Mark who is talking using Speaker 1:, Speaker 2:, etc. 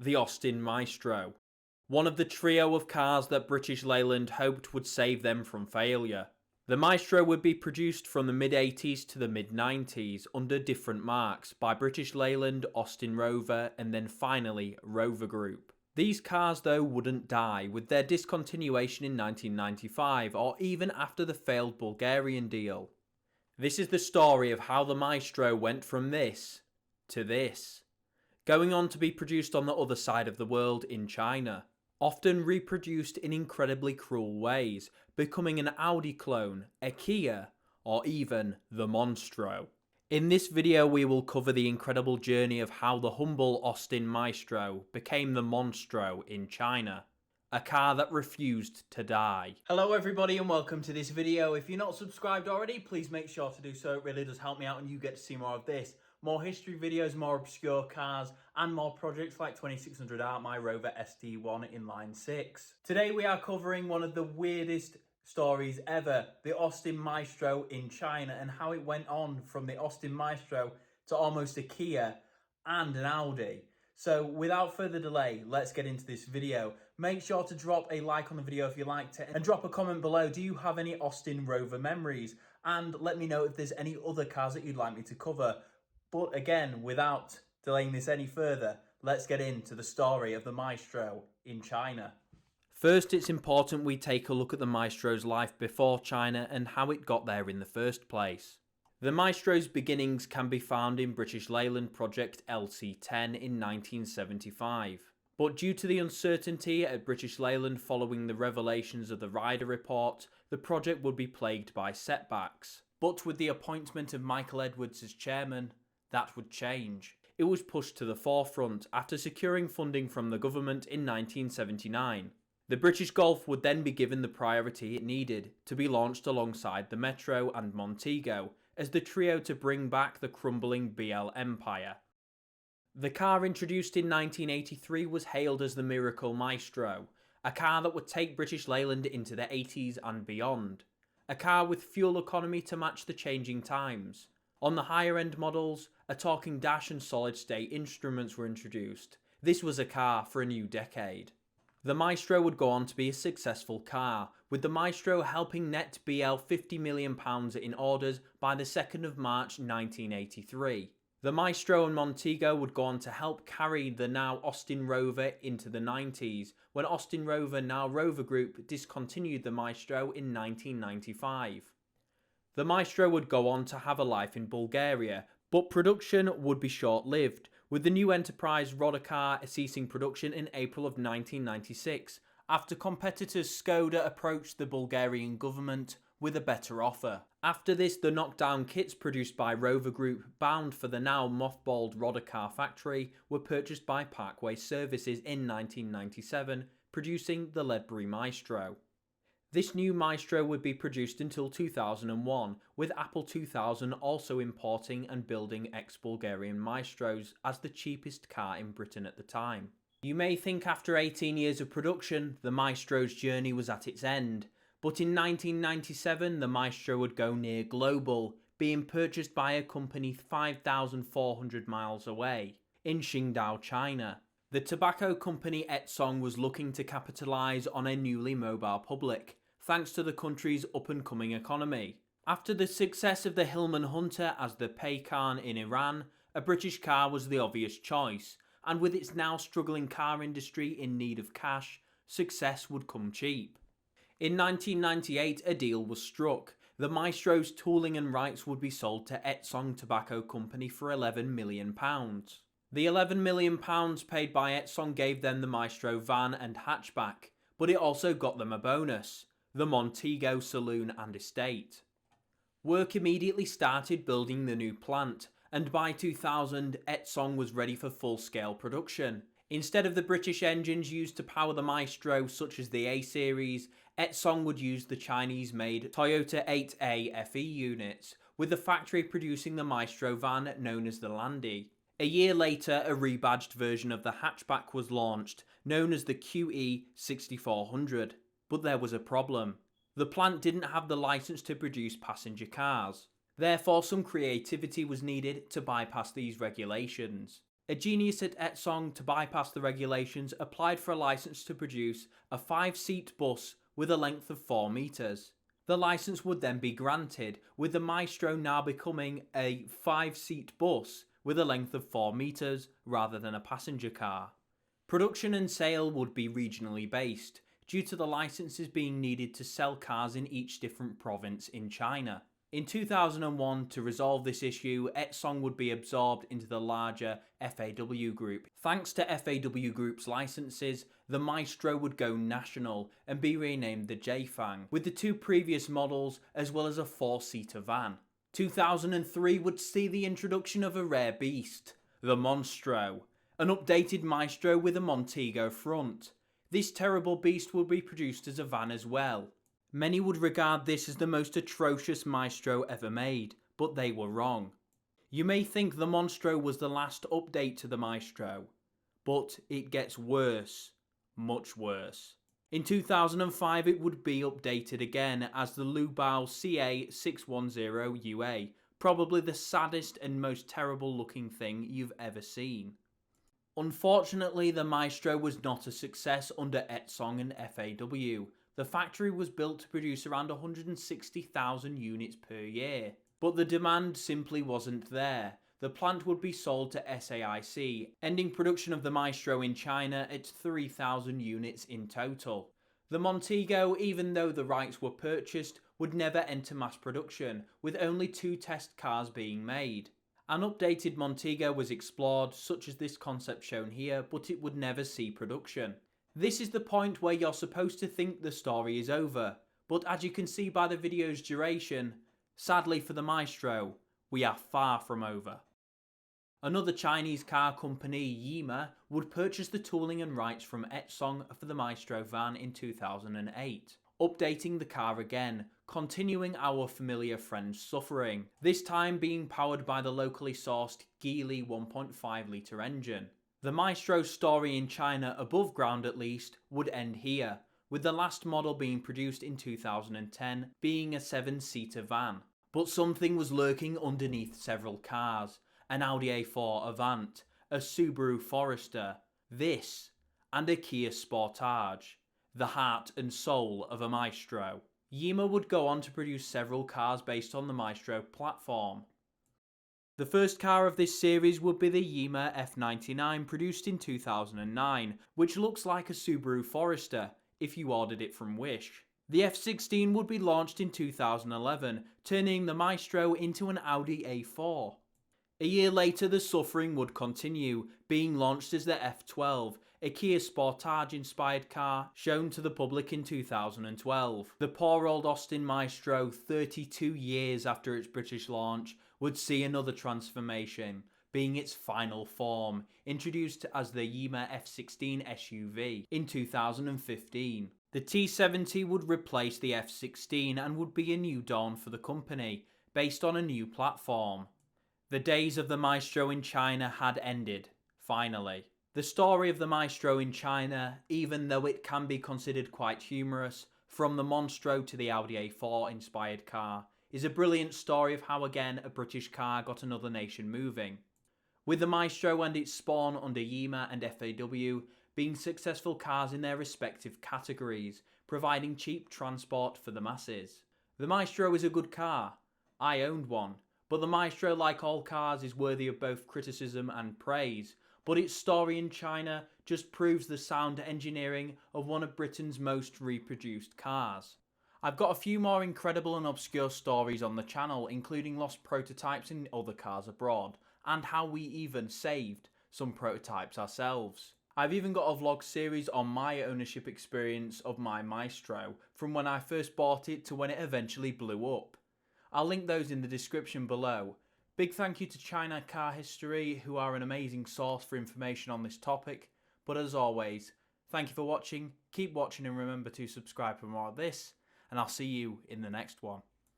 Speaker 1: the Austin Maestro, one of the trio of cars that British Leyland hoped would save them from failure. The Maestro would be produced from the mid-80s to the mid-90s under different marks by British Leyland, Austin Rover, and then finally Rover Group. These cars though wouldn't die with their discontinuation in 1995 or even after the failed Bulgarian deal. This is the story of how the Maestro went from this to this, going on to be produced on the other side of the world in China, often reproduced in incredibly cruel ways, becoming an Audi clone, a Kia, or even the Monstro. In this video we will cover the incredible journey of how the humble Austin Maestro became the Monstro in China, a car that refused to die. Hello everybody and welcome to this video. If you're not subscribed already, please make sure to do so. It really does help me out and you get to see more of this. More history videos, more obscure cars, and more projects like 2600R, my Rover ST1 inline 6. Today we are covering one of the weirdest stories ever, the Austin Maestro in China, and how it went on from the Austin Maestro to almost a Kia and an Audi. So without further delay, let's get into this video. Make sure to drop a like on the video if you liked it, and drop a comment below. Do you have any Austin Rover memories? And let me know if there's any other cars that you'd like me to cover. But again, without delaying this any further, let's get into the story of the Maestro in China. First, it's important we take a look at the Maestro's life before China and how it got there in the first place. The Maestro's beginnings can be found in British Leyland Project LC10 in 1975. But due to the uncertainty at British Leyland following the revelations of the Ryder Report, the project would be plagued by setbacks. But with the appointment of Michael Edwards as chairman, that would change. It was pushed to the forefront after securing funding from the government in 1979. The British Golf would then be given the priority it needed to be launched alongside the Metro and Montego as the trio to bring back the crumbling BL empire. The car introduced in 1983 was hailed as the Miracle Maestro, a car that would take British Leyland into the 80s and beyond. A car with fuel economy to match the changing times. On the higher end models, a talking dash and solid state instruments were introduced. This was a car for a new decade. The Maestro would go on to be a successful car, with the Maestro helping net BL £50 million in orders by the 2nd of March 1983. The Maestro and Montego would go on to help carry the now Austin Rover into the 90s, when Austin Rover, now Rover Group, discontinued the Maestro in 1995. The Maestro would go on to have a life in Bulgaria, but production would be short-lived, with the new enterprise Rodocar ceasing production in April of 1996, after competitors Skoda approached the Bulgarian government with a better offer. After this, the knockdown kits produced by Rover Group, bound for the now mothballed Rodocar factory, were purchased by Parkway Services in 1997, producing the Ledbury Maestro. This new Maestro would be produced until 2001, with Apple 2000 also importing and building ex-Bulgarian Maestros as the cheapest car in Britain at the time. You may think after 18 years of production, the Maestro's journey was at its end, but in 1997 the Maestro would go near global, being purchased by a company 5,400 miles away, in Qingdao, China. The tobacco company Etsong was looking to capitalise on a newly mobile public, thanks to the country's up-and-coming economy. After the success of the Hillman Hunter as the Paykan in Iran, a British car was the obvious choice, and with its now struggling car industry in need of cash, success would come cheap. In 1998, a deal was struck. The Maestro's tooling and rights would be sold to Etsong Tobacco Company for £11 million. The £11 million paid by Etsong gave them the Maestro van and hatchback, but it also got them a bonus: the Montego saloon and estate. Work immediately started building the new plant, and by 2000 Etsong was ready for full-scale production. Instead of the British engines used to power the Maestro such as the A-Series, Etsong would use the Chinese-made Toyota 8A FE units, with the factory producing the Maestro van known as the Landy. A year later, a rebadged version of the hatchback was launched, known as the QE 6400. But there was a problem. The plant didn't have the license to produce passenger cars. Therefore, some creativity was needed to bypass these regulations. A genius at Etsong, to bypass the regulations, applied for a license to produce a 5-seat bus with a length of 4 metres. The license would then be granted, with the Maestro now becoming a 5-seat bus with a length of 4 metres rather than a passenger car. Production and sale would be regionally based, due to the licenses being needed to sell cars in each different province in China. In 2001, to resolve this issue, Etsong would be absorbed into the larger FAW Group. Thanks to FAW Group's licenses, the Maestro would go national and be renamed the Jfang, with the 2 previous models as well as a 4-seater van. 2003 would see the introduction of a rare beast, the Monstro, an updated Maestro with a Montego front. This terrible beast would be produced as a van as well. Many would regard this as the most atrocious Maestro ever made, but they were wrong. You may think the Monstro was the last update to the Maestro, but it gets worse, much worse. In 2005 it would be updated again as the Labou CA610UA, probably the saddest and most terrible looking thing you've ever seen. Unfortunately, the Maestro was not a success under Etsong and FAW. The factory was built to produce around 160,000 units per year, but the demand simply wasn't there. The plant would be sold to SAIC, ending production of the Maestro in China at 3,000 units in total. The Montego, even though the rights were purchased, would never enter mass production, with only 2 test cars being made. An updated Montego was explored, such as this concept shown here, but it would never see production. This is the point where you're supposed to think the story is over, but as you can see by the video's duration, sadly for the Maestro, we are far from over. Another Chinese car company, Yemi, would purchase the tooling and rights from Etsong for the Maestro van in 2008, updating the car again, continuing our familiar friend's suffering, this time being powered by the locally sourced Geely 1.5 litre engine. The Maestro's story in China, above ground at least, would end here, with the last model being produced in 2010 being a 7-seater van. But something was lurking underneath several cars: an Audi A4 Avant, a Subaru Forester, this, and a Kia Sportage, the heart and soul of a Maestro. Yemi would go on to produce several cars based on the Maestro platform. The first car of this series would be the Yemi F99, produced in 2009, which looks like a Subaru Forester if you ordered it from Wish. The F16 would be launched in 2011, turning the Maestro into an Audi A4. A year later the suffering would continue, being launched as the F12, a Kia Sportage inspired car shown to the public in 2012. The poor old Austin Maestro, 32 years after its British launch, would see another transformation, being its final form, introduced as the Yemi F16 SUV in 2015. The T70 would replace the F16 and would be a new dawn for the company, based on a new platform. The days of the Maestro in China had ended, finally. The story of the Maestro in China, even though it can be considered quite humorous, from the Monstro to the Audi A4 inspired car, is a brilliant story of how again a British car got another nation moving. With the Maestro and its spawn under Yemi and FAW being successful cars in their respective categories, providing cheap transport for the masses. The Maestro is a good car. I owned one. But the Maestro, like all cars, is worthy of both criticism and praise, but its story in China just proves the sound engineering of one of Britain's most reproduced cars. I've got a few more incredible and obscure stories on the channel, including lost prototypes in other cars abroad, and how we even saved some prototypes ourselves. I've even got a vlog series on my ownership experience of my Maestro, from when I first bought it to when it eventually blew up. I'll link those in the description below. Big thank you to China Car History, who are an amazing source for information on this topic. But as always, thank you for watching, keep watching and remember to subscribe for more of this, and I'll see you in the next one.